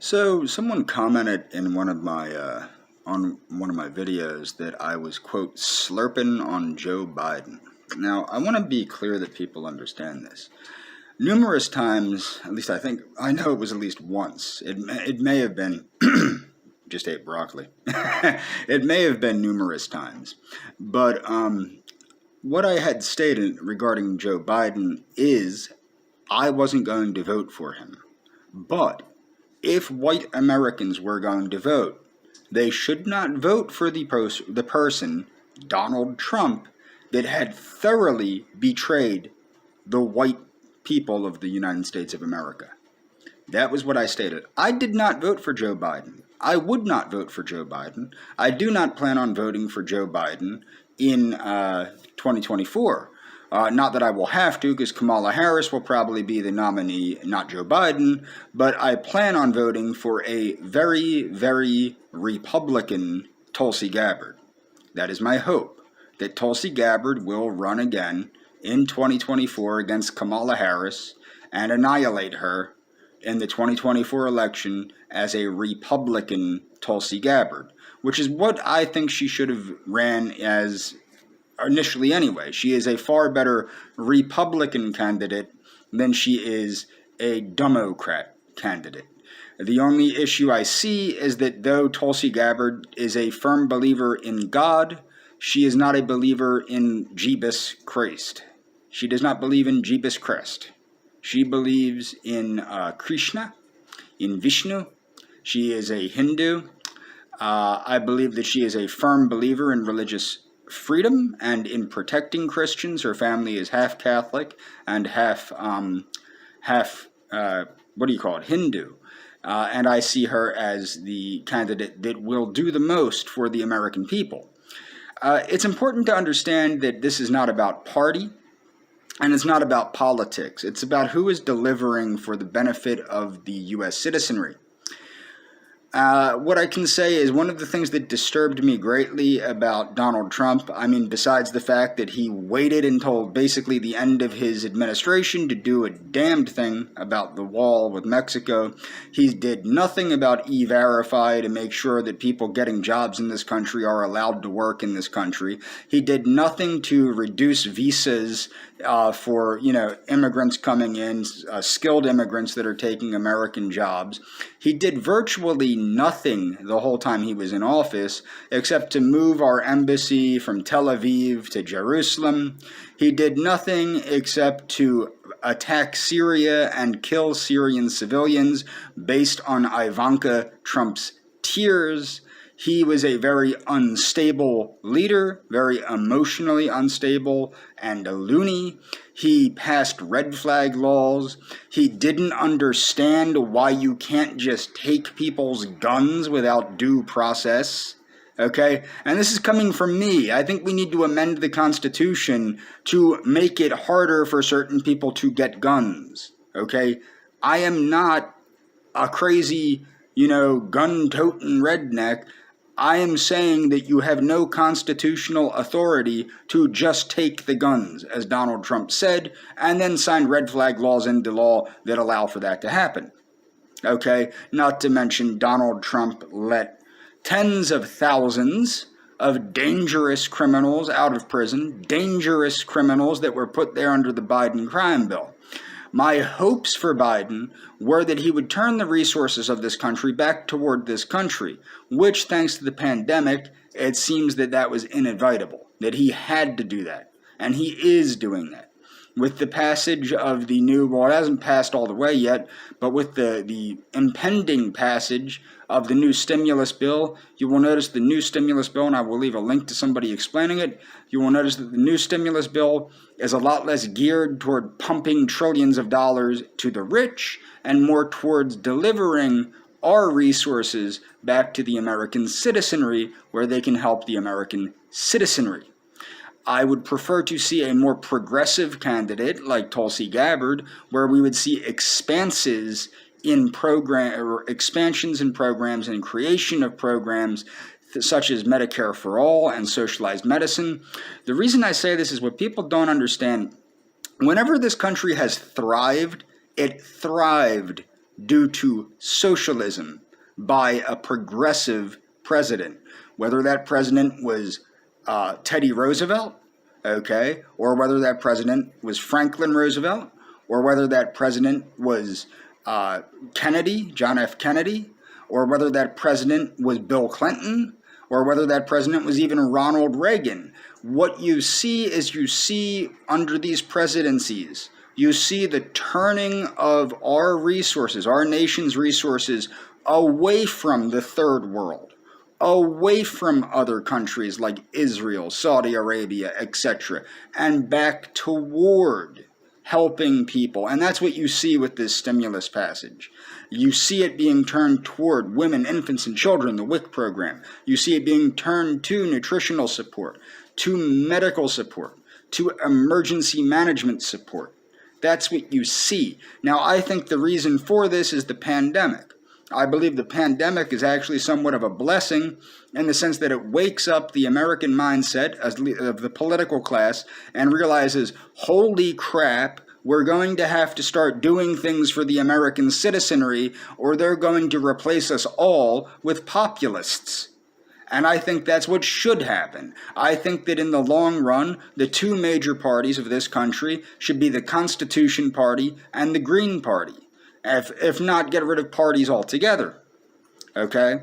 So someone commented in one of my on one of my videos that I was, quote, slurping on Joe Biden. Now, I want to be clear that people understand this. Numerous times, at least I know it was at least once. It may have been just ate broccoli. It may have been numerous times, but what I had stated regarding Joe Biden is I wasn't going to vote for him, but if white Americans were going to vote, they should not vote for the person, Donald Trump, that had thoroughly betrayed the white people of the United States of America. That was what I stated. I did not vote for Joe Biden. I would not vote for Joe Biden. I do not plan on voting for Joe Biden in 2024. Not that I will have to, because Kamala Harris will probably be the nominee, not Joe Biden, but I plan on voting for a very, very Republican Tulsi Gabbard. That is my hope, that Tulsi Gabbard will run again in 2024 against Kamala Harris and annihilate her in the 2024 election as a Republican Tulsi Gabbard, which is what I think she should have ran as initially anyway. She is a far better Republican candidate than she is a Democrat candidate. The only issue I see is that though Tulsi Gabbard is a firm believer in God, she is not a believer in Jeebus Christ. She does not believe in Jeebus Christ. She believes in Krishna, in Vishnu. She is a Hindu. I believe that she is a firm believer in religious freedom and in protecting Christians. Her family is half Catholic and half Hindu. And I see her as the candidate that will do the most for the American people. It's important to understand that this is not about party and it's not about politics. It's about who is delivering for the benefit of the U.S. citizenry. What I can say is one of the things that disturbed me greatly about Donald Trump, besides the fact that he waited until basically the end of his administration to do a damned thing about the wall with Mexico, he did nothing about E-Verify to make sure that people getting jobs in this country are allowed to work in this country. He did nothing to reduce visas for immigrants coming in, skilled immigrants that are taking American jobs. He did virtually nothing the whole time he was in office except to move our embassy from Tel Aviv to Jerusalem. He did nothing except to attack Syria and kill Syrian civilians based on Ivanka Trump's tears. He was a very unstable leader, very emotionally unstable and a loony. He passed red flag laws. He didn't understand why you can't just take people's guns without due process. Okay? And this is coming from me. I think we need to amend the Constitution to make it harder for certain people to get guns. Okay? I am not a crazy, gun-toting redneck. I am saying that you have no constitutional authority to just take the guns, as Donald Trump said, and then sign red flag laws into law that allow for that to happen. Okay? Not to mention Donald Trump let tens of thousands of dangerous criminals out of prison, dangerous criminals that were put there under the Biden crime bill. My hopes for Biden were that he would turn the resources of this country back toward this country, which, thanks to the pandemic, it seems that was inevitable, that he had to do that, and he is doing that. With the passage of the new, well, it hasn't passed all the way yet, but with the impending passage of the new stimulus bill, you will notice the new stimulus bill, and I will leave a link to somebody explaining it, you will notice that the new stimulus bill is a lot less geared toward pumping trillions of dollars to the rich and more towards delivering our resources back to the American citizenry where they can help the American citizenry. I would prefer to see a more progressive candidate like Tulsi Gabbard, where we would see expansions in programs and creation of programs such as Medicare for All and socialized medicine. The reason I say this is what people don't understand. Whenever this country has thrived, it thrived due to socialism by a progressive president, whether that president was Teddy Roosevelt, okay, or whether that president was Franklin Roosevelt, or whether that president was Kennedy, John F. Kennedy, or whether that president was Bill Clinton, or whether that president was even Ronald Reagan. What you see is you see under these presidencies, you see the turning of our resources, our nation's resources, away from the third world, away from other countries like Israel, Saudi Arabia, etc., and back toward helping people. And that's what you see with this stimulus passage. You see it being turned toward women, infants, and children, the WIC program. You see it being turned to nutritional support, to medical support, to emergency management support. That's what you see. Now, I think the reason for this is the pandemic. I believe the pandemic is actually somewhat of a blessing in the sense that it wakes up the American mindset of the political class and realizes, holy crap, we're going to have to start doing things for the American citizenry or they're going to replace us all with populists. And I think that's what should happen. I think that in the long run, the two major parties of this country should be the Constitution Party and the Green Party. If not, get rid of parties altogether. Okay?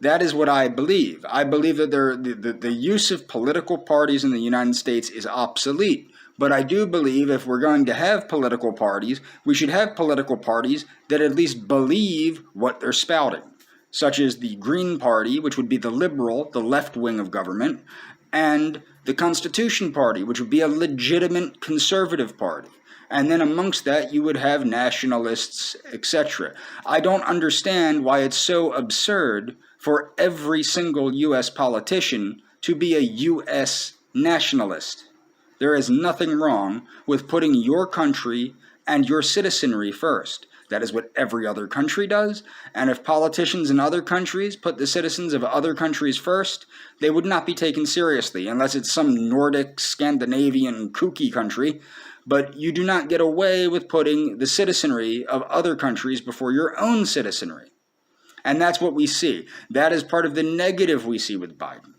That is what I believe. I believe that the use of political parties in the United States is obsolete. But I do believe if we're going to have political parties, we should have political parties that at least believe what they're spouting, such as the Green Party, which would be the liberal, the left wing of government, and the Constitution Party, which would be a legitimate conservative party. And then amongst that, you would have nationalists, etc. I don't understand why it's so absurd for every single U.S. politician to be a U.S. nationalist. There is nothing wrong with putting your country and your citizenry first. That is what every other country does. And if politicians in other countries put the citizens of other countries first, they would not be taken seriously, unless it's some Nordic, Scandinavian, kooky country. But you do not get away with putting the citizenry of other countries before your own citizenry. And that's what we see. That is part of the negative we see with Biden.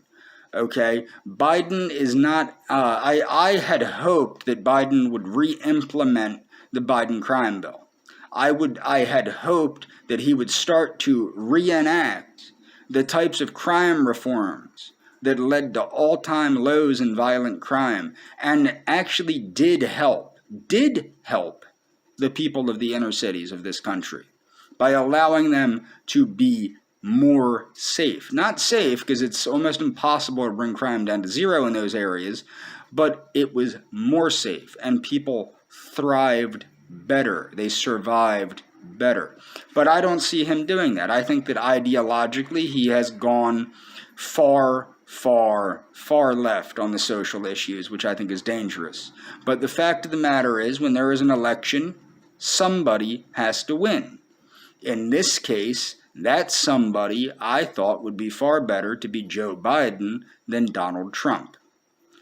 Okay, Biden is not, I had hoped that Biden would re-implement the Biden crime bill. I had hoped that he would start to reenact the types of crime reforms that led to all-time lows in violent crime and actually did help the people of the inner cities of this country by allowing them to be more safe. Not safe, because it's almost impossible to bring crime down to zero in those areas, but it was more safe, and people thrived better. They survived better. But I don't see him doing that. I think that ideologically he has gone far left on the social issues, which I think is dangerous. But the fact of the matter is, when there is an election, somebody has to win. In this case, that somebody I thought would be far better to be Joe Biden than Donald Trump.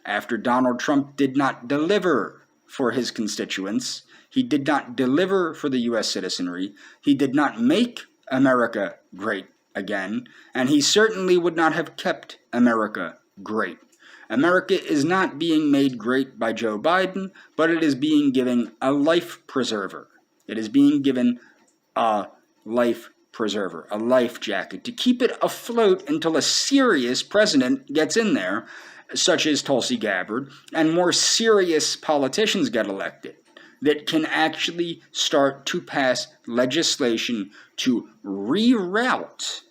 After Donald Trump did not deliver for his constituents, he did not deliver for the U.S. citizenry, he did not make America great again, and he certainly would not have kept America great. America is not being made great by Joe Biden, but it is being given a life preserver. It is being given a life preserver, a life jacket, to keep it afloat until a serious president gets in there, such as Tulsi Gabbard, and more serious politicians get elected that can actually start to pass legislation to reroute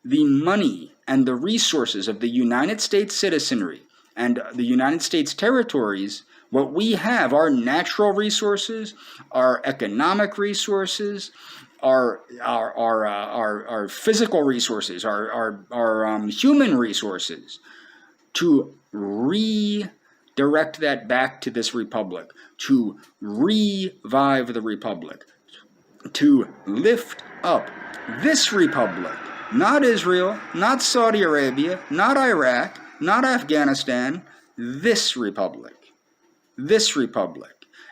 the money and the resources of the United States citizenry and the United States territories. What we have, our natural resources, our economic resources, our physical resources, our human resources, to redirect that back to this republic, to revive the republic, to lift up this republic, not Israel, not Saudi Arabia, not Iraq, not Afghanistan, this republic,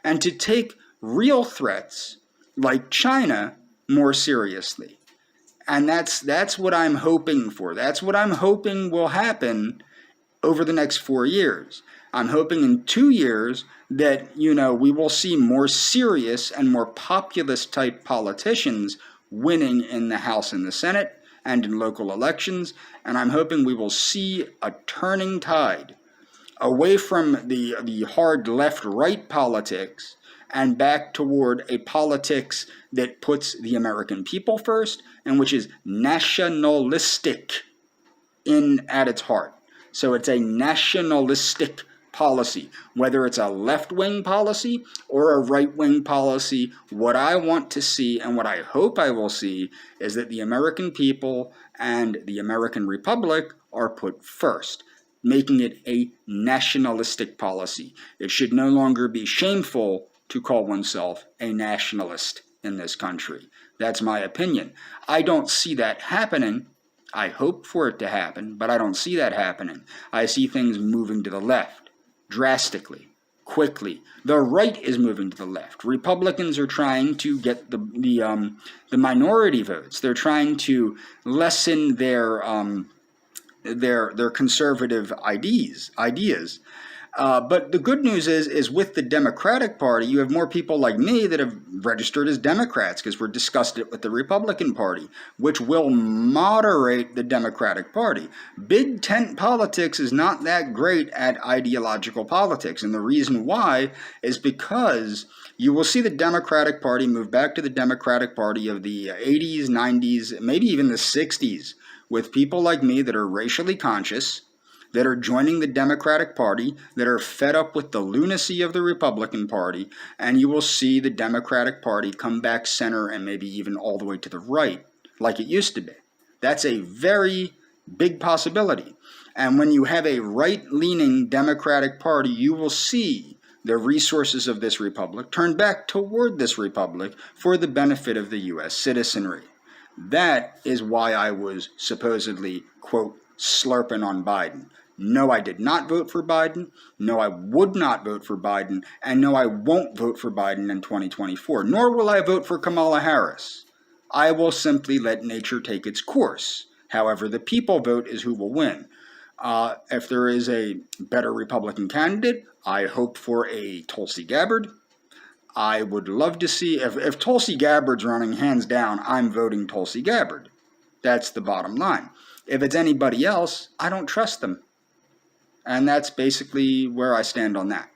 and to take real threats like China more seriously. And that's what I'm hoping for. That's what I'm hoping will happen over the next 4 years. I'm hoping in 2 years that, we will see more serious and more populist type politicians winning in the House and the Senate and in local elections. And I'm hoping we will see a turning tide away from the hard left-right politics and back toward a politics that puts the American people first and which is nationalistic at its heart. So it's a nationalistic policy, whether it's a left-wing policy or a right-wing policy. What I want to see and what I hope I will see is that the American people and the American Republic are put first, making it a nationalistic policy. It should no longer be shameful to call oneself a nationalist in this country. That's my opinion. I don't see that happening. I hope for it to happen, but I don't see that happening. I see things moving to the left, drastically, quickly. The right is moving to the left. Republicans are trying to get the minority votes. They're trying to lessen their conservative ideas. But the good news is with the Democratic Party, you have more people like me that have registered as Democrats because we're disgusted with the Republican Party, which will moderate the Democratic Party. Big tent politics is not that great at ideological politics, and the reason why is because you will see the Democratic Party move back to the Democratic Party of the 80s, 90s, maybe even the 60s, with people like me that are racially conscious, that are joining the Democratic Party, that are fed up with the lunacy of the Republican Party, and you will see the Democratic Party come back center and maybe even all the way to the right, like it used to be. That's a very big possibility. And when you have a right-leaning Democratic Party, you will see the resources of this republic turn back toward this republic for the benefit of the U.S. citizenry. That is why I was supposedly, quote, slurping on Biden. No, I did not vote for Biden. No, I would not vote for Biden. And no, I won't vote for Biden in 2024. Nor will I vote for Kamala Harris. I will simply let nature take its course. However, the people vote is who will win. If there is a better Republican candidate, I hope for a Tulsi Gabbard. I would love to see, if Tulsi Gabbard's running, hands down, I'm voting Tulsi Gabbard. That's the bottom line. If it's anybody else, I don't trust them. And that's basically where I stand on that.